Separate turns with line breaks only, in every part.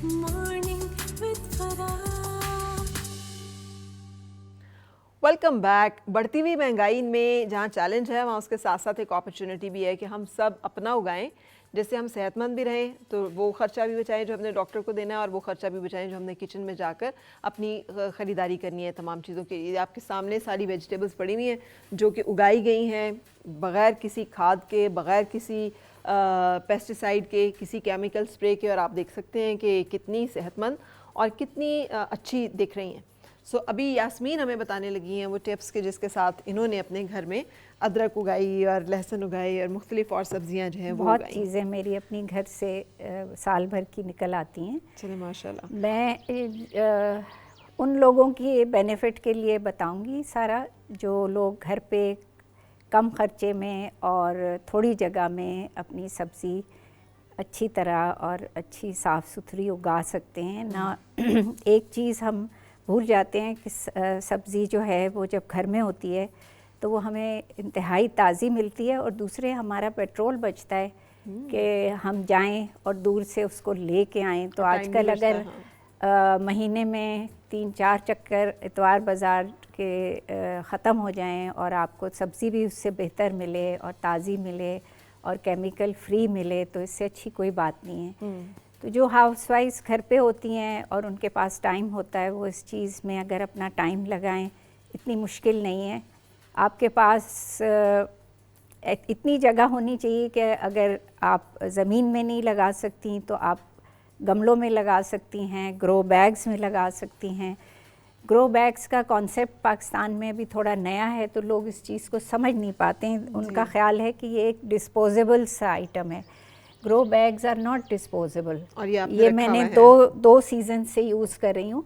Morning with Farah.
Welcome back. बढ़ती हुई महंगाई में जहाँ चैलेंज है वहाँ उसके साथ साथ एक अपॉर्चुनिटी भी है कि हम सब अपना उगाएं, जिससे हम सेहतमंद भी रहें, तो वो खर्चा भी बचाएं जो हमने डॉक्टर को देना है, और वो खर्चा भी बचाएं जो हमने किचन में जाकर अपनी ख़रीदारी करनी है तमाम चीज़ों के लिए। आपके सामने सारी वेजिटेबल्स पड़ी हुई हैं जो कि उगाई गई हैं बग़ैर किसी खाद के, बग़ैर किसी पेस्टिसाइड के, किसी केमिकल स्प्रे के, और आप देख सकते हैं कि कितनी सेहतमंद और कितनी अच्छी दिख रही हैं। अभी यास्मीन हमें बताने लगी हैं वो टिप्स के जिसके साथ इन्होंने अपने घर में अदरक उगाई और लहसुन उगाई और मुख्तलिफ और सब्जियां जो हैं वो
बहुत
उगाई।
चीज़ें मेरी अपनी घर से साल भर की निकल आती हैं।
चलिए माशाल्लाह।
मैं उन लोगों की बेनिफिट के लिए बताऊंगी सारा, जो लोग घर पे कम खर्चे में और थोड़ी जगह में अपनी सब्ज़ी अच्छी तरह और अच्छी साफ़ सुथरी उगा सकते हैं ना। एक चीज़ हम भूल जाते हैं कि सब्ज़ी जो है वो जब घर में होती है तो वो हमें इंतहाई ताज़ी मिलती है, और दूसरे हमारा पेट्रोल बचता है कि हम जाएं और दूर से उसको लेके आएं। तो आजकल अगर महीने में 3-4 चक्कर इतवार बाज़ार के ख़त्म हो जाएं और आपको सब्ज़ी भी उससे बेहतर मिले और ताज़ी मिले और केमिकल फ्री मिले, तो इससे अच्छी कोई बात नहीं है। तो जो हाउसवाइफ्स घर पे होती हैं और उनके पास टाइम होता है, वो इस चीज़ में अगर अपना टाइम लगाएं, इतनी मुश्किल नहीं है। आपके पास इतनी जगह होनी चाहिए कि अगर आप ज़मीन में नहीं लगा सकती तो आप गमलों में लगा सकती हैं, ग्रो बैग्स में लगा सकती हैं। ग्रो बैग्स का कॉन्सेप्ट पाकिस्तान में अभी थोड़ा नया है, तो लोग इस चीज़ को समझ नहीं पाते हैं। उनका ख्याल है कि ये एक डिस्पोजेबल सा आइटम है। Grow bags are not disposable.
और
ये मैंने दो सीज़न से यूज़ कर रही हूँ,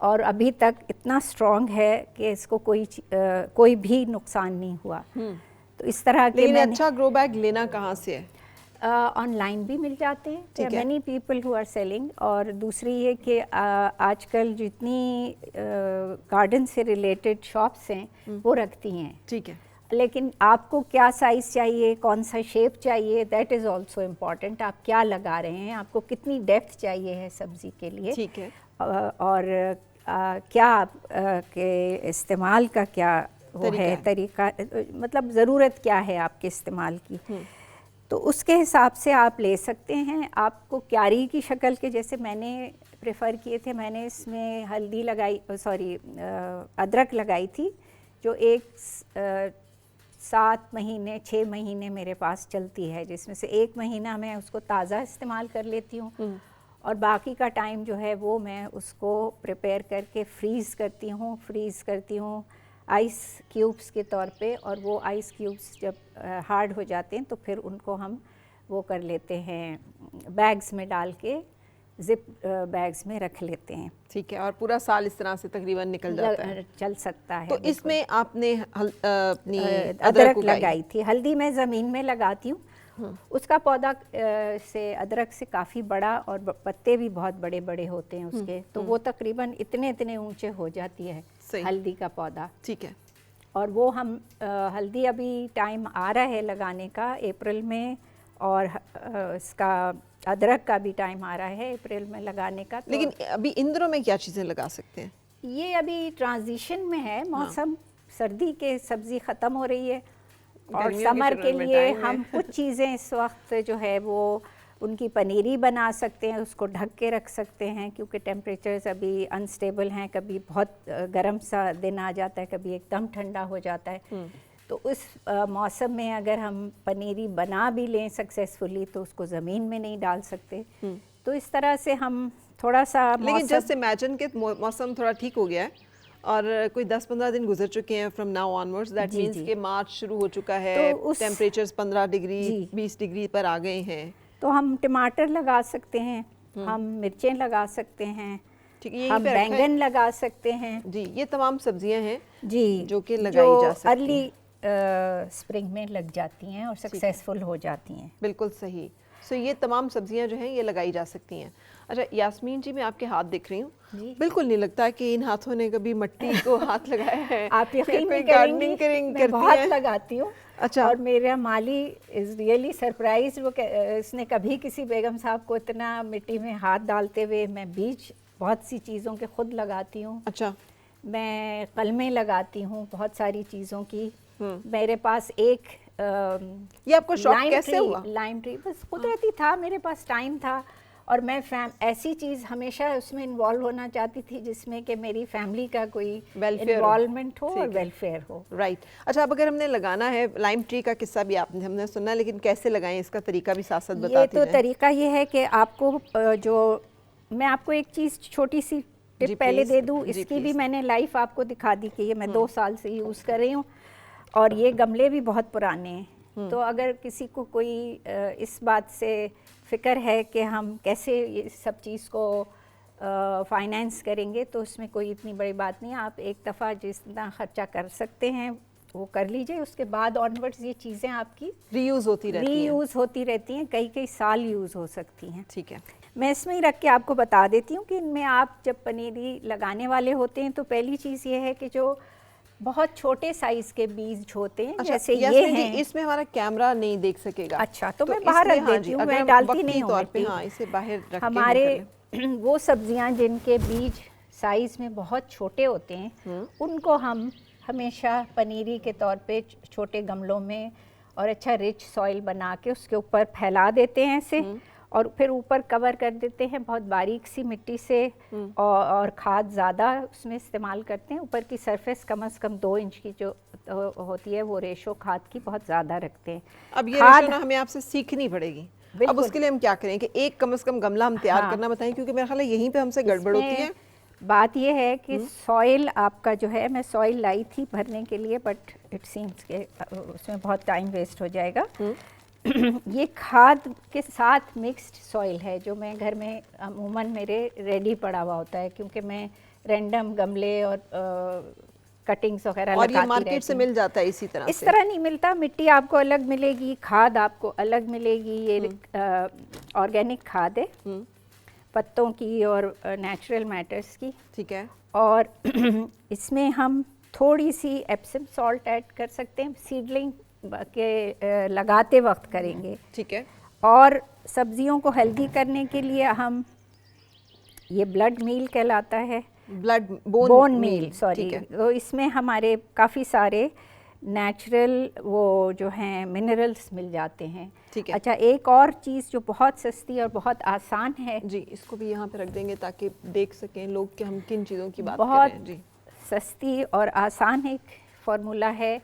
और अभी तक इतना स्ट्रॉन्ग है कि इसको कोई भी नुकसान नहीं हुआ। तो इस तरह के
लेकिन अच्छा ग्रो बैग लेना कहाँ से है?
ऑनलाइन भी मिल जाते हैं, many people who are selling. और दूसरी ये कि आजकल जितनी गार्डन से रिलेटेड शॉप्स हैं वो रखती हैं।
ठीक है।
लेकिन आपको क्या साइज़ चाहिए, कौन सा शेप चाहिए, दैट इज़ ऑल्सो इम्पॉर्टेंट। आप क्या लगा रहे हैं, आपको कितनी डेप्थ चाहिए है सब्ज़ी के लिए,
ठीक है।
और क्या के इस्तेमाल का क्या वो है तरीका, मतलब ज़रूरत क्या है आपके इस्तेमाल की, तो उसके हिसाब से आप ले सकते हैं। आपको क्यारी की शक्ल के जैसे मैंने प्रेफर किए थे, मैंने इसमें हल्दी लगाई, अदरक लगाई थी, जो 7 महीने 6 महीने मेरे पास चलती है, जिसमें से 1 महीना मैं उसको ताज़ा इस्तेमाल कर लेती हूँ, और बाकी का टाइम जो है वो मैं उसको प्रिपेयर करके फ्रीज़ करती हूँ आइस क्यूब्स के तौर पे। और वो आइस क्यूब्स जब हार्ड हो जाते हैं तो फिर उनको हम वो कर लेते हैं, बैग्स में डाल के जिप बैग्स में रख लेते हैं।
ठीक है। और पूरा साल इस तरह से तकरीबन निकल जाता है,
चल सकता है।
तो इसमें आपने अपनी
अदरक लगाई थी। हल्दी मैं ज़मीन में लगाती हूँ। उसका पौधा से अदरक से काफ़ी बड़ा, और पत्ते भी बहुत बड़े बड़े होते हैं उसके, तो वो तकरीबन इतने ऊंचे हो जाती है हल्दी का पौधा।
ठीक है।
और वो हम हल्दी अभी टाइम आ रहा है लगाने का अप्रैल में, और इसका अदरक का भी टाइम आ रहा है अप्रैल में लगाने का। तो
लेकिन अभी इन दिनों में क्या चीज़ें लगा सकते हैं?
ये अभी ट्रांजिशन में है मौसम, सर्दी के सब्ज़ी ख़त्म हो रही है, और समर के लिए हम कुछ चीज़ें इस वक्त जो है वो उनकी पनीरी बना सकते हैं, उसको ढक के रख सकते हैं, क्योंकि टेम्परेचर्स अभी अनस्टेबल हैं। कभी बहुत गर्म सा दिन आ जाता है, कभी एकदम ठंडा हो जाता है। तो उस मौसम में अगर हम पनीरी बना भी लें सक्सेसफुली, तो उसको ज़मीन में नहीं डाल सकते। तो इस तरह से हम थोड़ा सा,
लेकिन जस्ट इमेजिन के मौसम थोड़ा ठीक हो गया है और कोई 10-15 दिन गुजर चुके हैं from now onwards, that means कि मार्च शुरू हो चुका है, तो टेम्परेचर्स 15 डिग्री 20 डिग्री पर आ गए हैं,
तो हम टमाटर लगा सकते हैं, हम मिर्चें लगा सकते हैं, हम बैंगन लगा सकते हैं।
जी, ये तमाम सब्जियां हैं
जी
जो कि लगाई जा सकती हैं,
अर्ली स्प्रिंग में लग जाती हैं और सक्सेसफुल हो जाती हैं।
बिल्कुल सही। सो ये तमाम सब्जियां जो हैं ये लगाई जा सकती हैं। अच्छा यास्मीन जी, मैं आपके हाथ देख रही हूँ,
जी।
बिल्कुल नहीं लगता कि इन हाथों ने कभी मिट्टी को हाथ लगाया है।
आप यकीन
कोई
नहीं
गार्डनिंग
करेंगी, मैं
करती
बहुत
हैं?
लगाती हूँ।
अच्छा।
और मेरा माली इज़ रियली सरप्राइज, वो इसने कभी किसी बेगम साहब को इतना मिट्टी में हाथ डालते हुए, मैं बीज बहुत सी चीज़ों के खुद लगाती हूँ।
अच्छा।
मैं कलमें लगाती हूँ बहुत सारी चीज़ों की। मेरे पास एक
ये आपको शौक कैसे हुआ?
लाइम ट्री बस कुदरती था, मेरे पास टाइम था और मैं ऐसी चीज़ हमेशा उसमें इन्वॉल्व होना चाहती थी जिसमें कि मेरी फैमिली का कोई इन्वॉल्वमेंट हो और वेलफेयर हो।
राइट। अच्छा, अब अगर हमने लगाना है, लाइम ट्री का किस्सा भी हमने सुना, लेकिन कैसे लगाएं इसका तरीका भी साथ साथ बताती
ये तो
जाएं।
तरीका ये है कि आपको मैं आपको एक चीज़ छोटी सी टिप पहले दे दूँ, इसकी भी मैंने लाइफ आपको दिखा दी कि ये मैं 2 साल से यूज़ कर रही हूँ और ये गमले भी बहुत पुराने हैं। तो अगर किसी को कोई इस बात से फ़िक्र है कि हम कैसे ये सब चीज़ को फाइनेंस करेंगे, तो उसमें कोई इतनी बड़ी बात नहीं है। आप एक दफ़ा जितना ख़र्चा कर सकते हैं वो कर लीजिए, उसके बाद ऑनवर्ड्स ये चीज़ें आपकी रीयूज़ होती रहती हैं, कई कई साल यूज़ हो सकती हैं।
ठीक है।
मैं इसमें ही रख के आपको बता देती हूँ कि इनमें आप जब पनीरी लगाने वाले होते हैं तो पहली चीज़ ये है कि जो बहुत छोटे साइज के बीज होते हैं,
अच्छा,
जैसे ये हैं।
इसमें हमारा कैमरा नहीं देख सकेगा।
अच्छा, तो मैं बाहर रख देती हूँ, मैं डालती नहीं हूँ मिट्टी।
हाँ, इसे बाहर रख के
हमारे वो सब्जियां जिनके बीज साइज में बहुत छोटे होते हैं, उनको हम हमेशा पनीरी के तौर पे छोटे गमलों में और अच्छा रिच सॉइल बना के उसके ऊपर फैला देते हैं ऐसे, और फिर ऊपर कवर कर देते हैं बहुत बारीक सी मिट्टी से, और खाद ज़्यादा उसमें इस्तेमाल करते हैं। ऊपर की सरफेस कम से कम 2 इंच की जो होती है वो रेशो खाद की बहुत ज़्यादा रखते हैं।
अब ये रेशो ना हमें आपसे सीखनी पड़ेगी। अब उसके लिए हम क्या करें कि एक कम से कम गमला हम तैयार करना बताएं, क्योंकि मेरा ख्याल है यहीं पे हमसे गड़बड़ होती है।
बात ये है कि सॉइल आपका जो है, मैं सॉइल लाई थी भरने के लिए, बट इट सीम्स के उसमें बहुत टाइम वेस्ट हो जाएगा। ये खाद के साथ मिक्स्ड सॉइल है जो मैं घर में अमूमन मेरे रेडी पड़ा हुआ होता है, क्योंकि मैं रैंडम गमले और कटिंग्स वगैरह लगाती रहती हूँ।
और ये मार्केट से मिल जाता है इसी तरह
इस तरह नहीं मिलता, मिट्टी आपको अलग मिलेगी, खाद आपको अलग मिलेगी। ये ऑर्गेनिक खाद है, पत्तों की और नेचुरल मैटर्स की।
ठीक है।
और इसमें हम थोड़ी सी एप्सम सॉल्ट ऐड कर सकते हैं, सीडलिंग के लगाते वक्त करेंगे।
ठीक है।
और सब्जियों को हेल्दी करने के लिए हम, ये ब्लड मील कहलाता है, बोन मील सॉरी, तो इसमें हमारे काफ़ी सारे नेचुरल वो जो हैं मिनरल्स मिल जाते हैं।
ठीक है।
अच्छा, एक और चीज़ जो बहुत सस्ती और बहुत आसान है,
जी, इसको भी यहाँ पे रख देंगे ताकि देख सकें लोग कि हम किन चीज़ों की बात
बहुत
कर रहे हैं। जी,
सस्ती और आसान एक फार्मूला है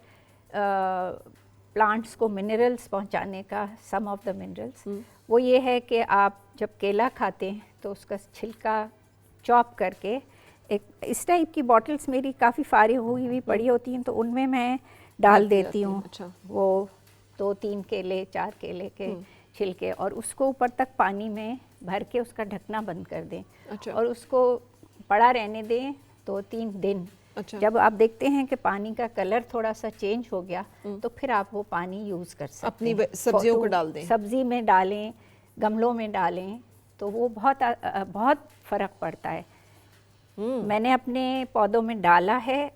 प्लांट्स को मिनरल्स पहुंचाने का, सम ऑफ द मिनरल्स। वो ये है कि आप जब केला खाते हैं तो उसका छिलका चॉप करके, एक इस टाइप की बॉटल्स मेरी काफ़ी फारी हुई पड़ी होती हैं, तो उनमें मैं डाल देती हूँ।
अच्छा।
वो 2-3 केले 4 केले के छिलके, और उसको ऊपर तक पानी में भर के उसका ढकना बंद कर दें।
अच्छा।
और उसको पड़ा रहने दें 2-3 दिन।
अच्छा।
जब आप देखते हैं कि पानी का कलर थोड़ा सा चेंज हो गया, तो फिर आप वो पानी यूज़ कर सकते
अपनी
हैं।
सब्जियों को डाल दें,
सब्जी में डालें, गमलों में डालें, तो वो बहुत फ़र्क पड़ता है। मैंने अपने पौधों में डाला है।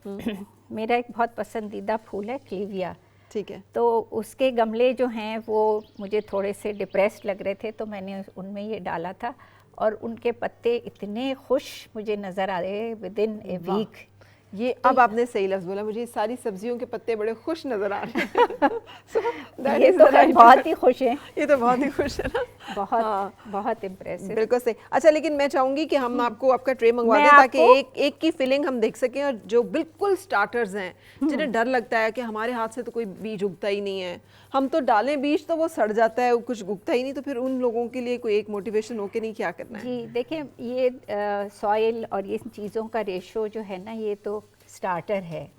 मेरा एक बहुत पसंदीदा फूल है क्लीविया।
ठीक है।
तो उसके गमले जो हैं वो मुझे थोड़े से डिप्रेस्ड लग रहे थे, तो मैंने उनमें ये डाला था, और उनके पत्ते इतने खुश मुझे नज़र आ रहे विद इन ए वीक।
ये अब आपने सही लफ्ज़ बोला, मुझे सारी सब्जियों के पत्ते बड़े खुश नज़र आ रहे हैं।
ये तो बहुत ही खुश हैं।
ये तो बहुत ही खुश है ना।
बहुत बहुत इम्प्रेसिव।
बिल्कुल सही। अच्छा, लेकिन मैं चाहूँगी कि हम आपको आपका ट्रे मंगवा दें ताकि एक की फिलिंग हम देख सकें, और जो बिल्कुल स्टार्टर्स हैं, जिन्हें डर लगता है कि हमारे हाथ से तो कोई बीज उगता ही नहीं है, हम तो डालें बीज तो वो सड़ जाता है, कुछ उगता ही नहीं, तो फिर उन लोगों के लिए कोई एक मोटिवेशन हो के नहीं क्या करना है?
जी देखिए, ये सॉइल और ये चीज़ों का रेशो जो है ना, ये तो स्टार्टर है,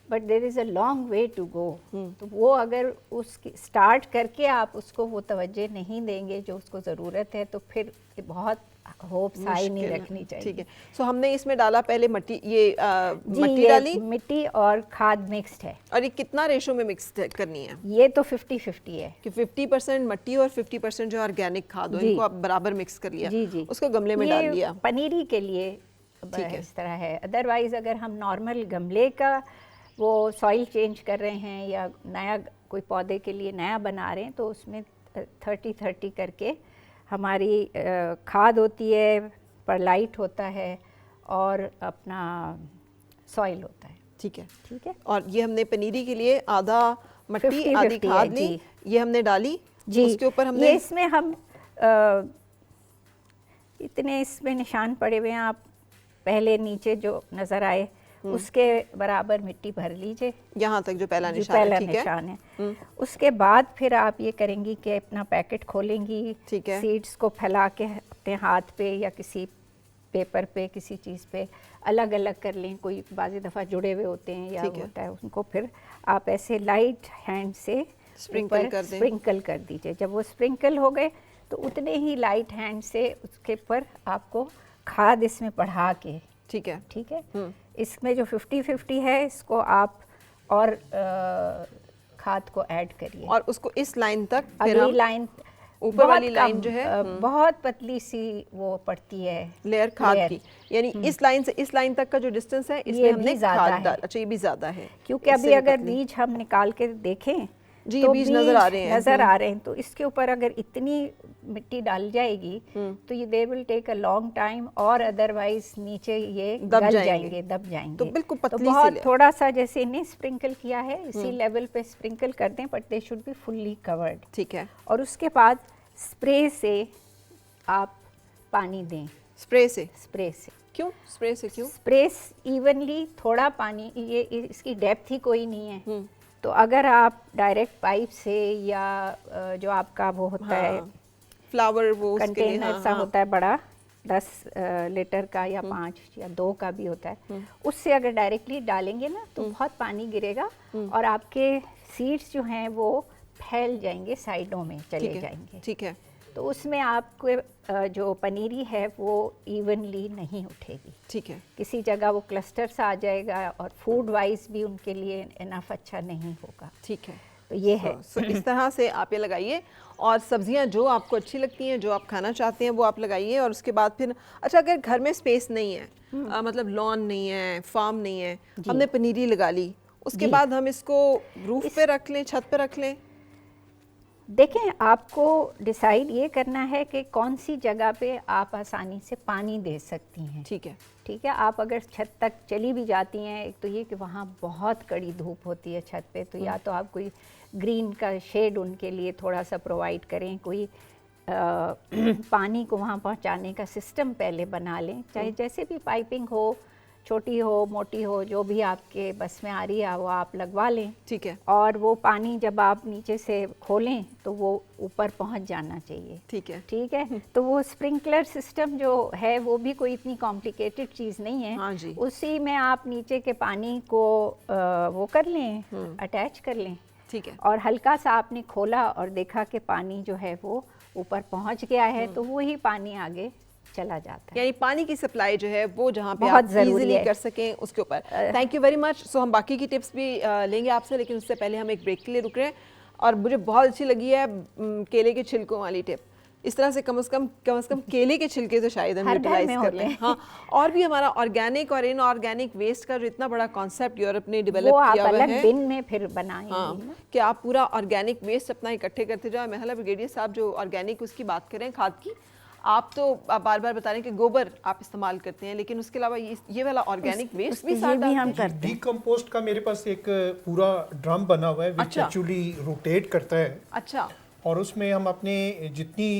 but there is a long way to go. तो वो अगर उसकी स्टार्ट करके आप उसको वो तवज्जो नहीं देंगे जो उसको ज़रूरत है, तो फिर बहुत होप्स हाई नहीं
मुश्किल है।
रखनी चाहिए।
ठीक है। सो हमने इसमें डाला पहले मट्टी, ये
जी,
मट्टी
ये
डाली,
मिट्टी और खाद मिक्स्ड है।
और ये कितना रेशो में मिक्स करनी है?
ये तो 50-50 है।
कि 50% मट्टी और 50% जो ऑर्गेनिक खाद हो,
जी।
इनको आप बराबर मिक्स कर लिया,
जी जी,
उसको गमले में
ये
डाल लिया।
पनीरी के लिए
ठीक है।
इस तरह है। अदरवाइज अगर हम नॉर्मल गमले का वो सॉइल चेंज कर रहे हैं या नया कोई पौधे के लिए नया बना रहे हैं तो उसमें 30-30 करके हमारी खाद होती है, परलाइट होता है और अपना सॉइल होता है।
ठीक है।
ठीक है।
और ये हमने पनीरी के लिए आधा मट्टी
50-50
आधी खाद
है,
ली,
जी।
ये हमने डाली
जी,
उसके ऊपर हमने
ये इसमें हम इतने इसमें निशान पड़े हुए हैं, आप पहले नीचे जो नज़र आए उसके बराबर मिट्टी भर लीजिए।
यहाँ तक जो पहला
जो
निशान है,
पहला
ठीक
निशान है। उसके बाद फिर आप ये करेंगी कि अपना पैकेट खोलेंगी,
ठीक है।
सीड्स को फैला के अपने हाथ पे या किसी पेपर पे किसी चीज़ पे अलग अलग कर लें। कोई बाज़ी दफ़ा जुड़े हुए होते हैं या
ठीक है।
होता है, उनको फिर आप ऐसे लाइट हैंड से
स्प्रिंकल
ऊपर
कर दें।
स्प्रिंकल कर दीजिए। जब वो स्प्रिंकल हो गए तो उतने ही लाइट हैंड से उसके ऊपर आपको खाद इसमें बढ़ा के,
ठीक है।
ठीक है। इसमें जो 50-50 है इसको आप और खाद को ऐड करिए
और उसको इस लाइन तक फिर
अगली
हम
लाइन
ऊपर
बहुत
वाली लाइन
कम,
जो है
बहुत पतली सी वो पड़ती है
लेयर खाद
लेयर।
की, यानी इस लाइन से इस लाइन तक का जो डिस्टेंस है इसमें
ये
हमने
भी ज़्यादा
खाद
है।
डाल, अच्छा ये भी ज्यादा है
क्योंकि
इससे
अभी
भी
अगर
पतली।
बीज हम निकाल के देखें
जी,
तो
बीज नजर आ रहे हैं।
नजर आ रहे हैं, तो इसके ऊपर अगर इतनी मिट्टी डाल जाएगी तो ये they will take a long time, और अदरवाइज नीचे ये
दब
गल
जाएंगे।
दब जाएंगे।
तो बिल्कुल पतली सी
बहुत
लेयर।
थोड़ा सा जैसे इन्हें स्प्रिंकल किया है इसी लेवल पे स्प्रिंकल कर दें, but they should be fully covered.
ठीक है।
और उसके बाद स्प्रे से आप पानी दें।
स्प्रे से?
स्प्रे से
क्यों स्प्रे से क्यों?
स्प्रे इवनली, थोड़ा पानी, ये इसकी डेप्थ ही कोई नहीं है। तो अगर आप डायरेक्ट पाइप से या जो आपका वो होता है
फ्लावर वो उसके लिए,
कंटेनर सा होता है बड़ा 10 लीटर का या 5 या 2 का भी होता है, उससे अगर डायरेक्टली डालेंगे ना तो बहुत पानी गिरेगा और आपके सीड्स जो हैं वो फैल जाएंगे, साइडों में चले जाएंगे।
ठीक है।
तो उसमें आपको जो पनीरी है वो इवनली नहीं उठेगी।
ठीक है।
किसी जगह वो क्लस्टर सा आ जाएगा और फूड वाइज भी उनके लिए इनफ अच्छा नहीं होगा।
ठीक है।
तो ये है।
सो इस तरह से आप ये लगाइए, और सब्जियां जो आपको अच्छी लगती हैं, जो आप खाना चाहते हैं वो आप लगाइए। और उसके बाद फिर अच्छा, अगर घर में स्पेस नहीं है, मतलब लॉन नहीं है, फार्म नहीं है, हमने पनीरी लगा ली, उसके बाद हम इसको रूफ पे रख लें, छत पे रख लें?
देखें, आपको डिसाइड ये करना है कि कौन सी जगह पे आप आसानी से पानी दे सकती हैं।
ठीक है।
ठीक है। आप अगर छत तक चली भी जाती हैं, एक तो ये कि वहाँ बहुत कड़ी धूप होती है छत पे, तो या तो आप कोई ग्रीन का शेड उनके लिए थोड़ा सा प्रोवाइड करें, कोई पानी को वहाँ पहुँचाने का सिस्टम पहले बना लें, चाहे जैसे भी पाइपिंग हो, छोटी हो मोटी हो, जो भी आपके बस में आ रही है वो आप लगवा लें।
ठीक है।
और वो पानी जब आप नीचे से खोलें तो वो ऊपर पहुंच जाना चाहिए।
ठीक है।
ठीक है। तो वो स्प्रिंकलर सिस्टम जो है वो भी कोई इतनी कॉम्प्लिकेटेड चीज़ नहीं है।
हाँ जी।
उसी में आप नीचे के पानी को वो कर लें, अटैच कर लें।
ठीक है।
और हल्का सा आपने खोला और देखा कि पानी जो है वो ऊपर पहुंच गया है, तो वही पानी आगे चला जाता है।
यानी पानी की सप्लाई जो है वो जहाँ पे
बहुत
आप
ज़रूरी
इजीली
है।
कर सकें उसके ऊपर। Thank you very much. So हम बाकी की टिप्स भी लेंगे आपसे, लेकिन उससे पहले हम एक ब्रेक के लिए रुक रहे हैं। और मुझे बहुत अच्छी लगी है केले के छिलकों वाली टिप। इस तरह से कम से कम केले के छिलके तो शायद हम यूटिलाइज कर लें। हाँ, और भी हमारा ऑर्गेनिक और इनऑर्गेनिक वेस्ट का जो इतना बड़ा कॉन्सेप्ट यूरोप ने डेवलप किया हुआ है,
अलग बिन में फिर बनाएंगे।
हाँ, कि आप पूरा ऑर्गेनिक वेस्ट अपना इकट्ठे करते जाओ। महिला ब्रिगेडियर साहब जो ऑर्गेनिक उसकी बात करें खाद की, आप तो बार बार बता रहे हैं कि गोबर आप इस्तेमाल करते हैं, लेकिन उसके अलावा ये वाला ऑर्गेनिक वेस्ट भी साथ
हम करते हैं।
डीकंपोस्ट का मेरे पास एक पूरा ड्रम बना हुआ है विच एक्चुअली रोटेट करता है।
अच्छा।
और उसमें हम अपने जितनी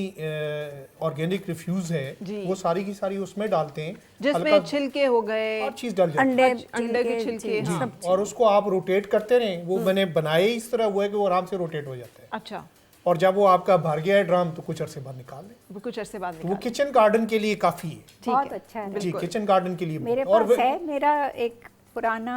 ऑर्गेनिक रिफ्यूज है वो सारी की सारी उसमें डालते हैं,
जिसमें छिलके हो गए,
और चीज डाल जाती है,
अंडे के छिलके, हाँ।
और उसको आप रोटेट करते रहें। वो मैंने बनाए इस तरह हुआ है कि वो आराम से रोटेट हो जाता है।
अच्छा।
और जब वो आपका भर गया है ड्रम तो कुछ अरसे बाद निकाल लें।
वो कुछ अरसे बाद
तो वो किचन गार्डन के लिए काफी है।
बहुत अच्छा है।
जी, किचन गार्डन के लिए
मेरे पास है, मेरा एक पुराना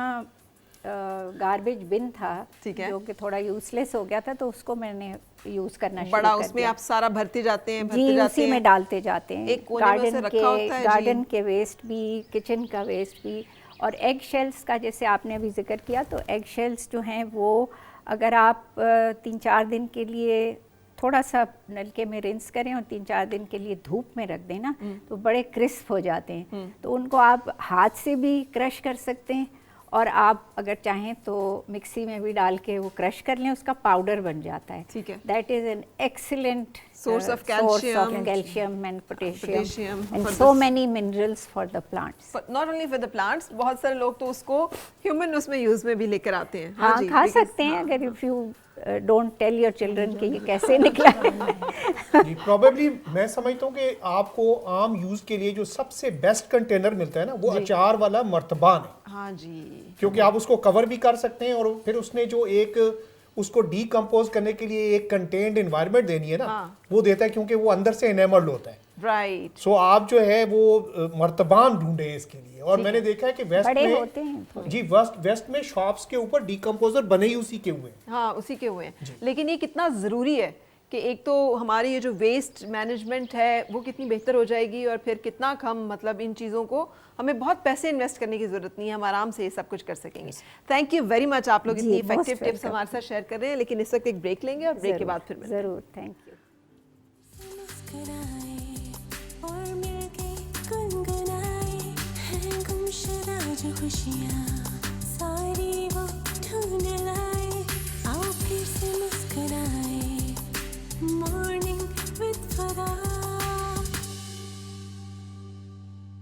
गार्बेज बिन था,
ठीक है।
जो कि थोड़ा यूजलेस हो गया था, तो उसको मैंने यूज़ करना शुरू
बड़ा
कर
उसमें
दिया।
आप सारा भरते जाते हैं,
जी, उसी में डालते जाते हैं।
एक कोने में से रखा होता है,
गार्डन
जी।
के वेस्ट भी, किचन का वेस्ट भी, और एग शेल्स का जैसे आपने अभी जिक्र किया, तो एग शेल्स जो हैं वो अगर आप 3-4 दिन के लिए थोड़ा सा नलके में रिंस करें और 3-4 दिन के लिए धूप में रख दें ना, तो बड़े क्रिस्प हो जाते हैं। तो उनको आप हाथ से भी क्रश कर सकते हैं, और आप अगर चाहें तो मिक्सी में भी डाल के वो क्रश कर लें, उसका पाउडर बन जाता है।
ठीक है।
That is an excellent
Source of calcium.
calcium and
Potassium
potassium and
for
so
the-
many minerals for the plants.
Not only for the plants, बहुत सारे लोग तो उसको ह्यूमन उसमें यूज में भी लेकर आते हैं।
हाँ,
जी,
खा
because-
सकते हैं अगर if you don't tell your children कि ये कैसे निकला।
जी प्रॉबेबली मैं समझता हूँ कि आपको आम यूज के लिए जो सबसे बेस्ट कंटेनर मिलता है ना, वो अचार वाला मर्तबान है।
हाँ जी,
क्योंकि आप उसको कवर भी कर सकते हैं, और फिर उसने जो एक उसको डीकम्पोज करने के लिए एक कंटेन्ड एनवायरनमेंट देनी है ना, वो देता है, क्योंकि वो अंदर से एनेमल्ड होता है।
राइट।
सो आप जो है वो मर्तबान ढूंढे इसके लिए। और मैंने देखा है कि वेस्ट
बड़े
में
होते हैं थोड़े।
जी वेस्ट में शॉप्स के ऊपर डीकम्पोजर बने ही उसी के हुए हैं।
हाँ, उसी के हुए हैं। लेकिन ये कितना ज़रूरी है कि एक तो हमारी ये जो वेस्ट मैनेजमेंट है वो कितनी बेहतर हो जाएगी, और फिर कितना कम, मतलब इन चीज़ों को हमें बहुत पैसे इन्वेस्ट करने की ज़रूरत नहीं है, हम आराम से ये सब कुछ कर सकेंगे। थैंक यू वेरी मच, आप लोग
जी,
इतनी
most
इफेक्टिव टिप्स
welcome।
हमारे साथ शेयर कर रहे हैं। लेकिन इस वक्त एक ब्रेक लेंगे और ब्रेक के बाद फिर मिलेंगे।
ज़रूर, थैंक यू।
मुस्कुराए और मिलके गुनगुनाए हैं गुमशुदा जो खुशियाँ, सारी वो ढूंढ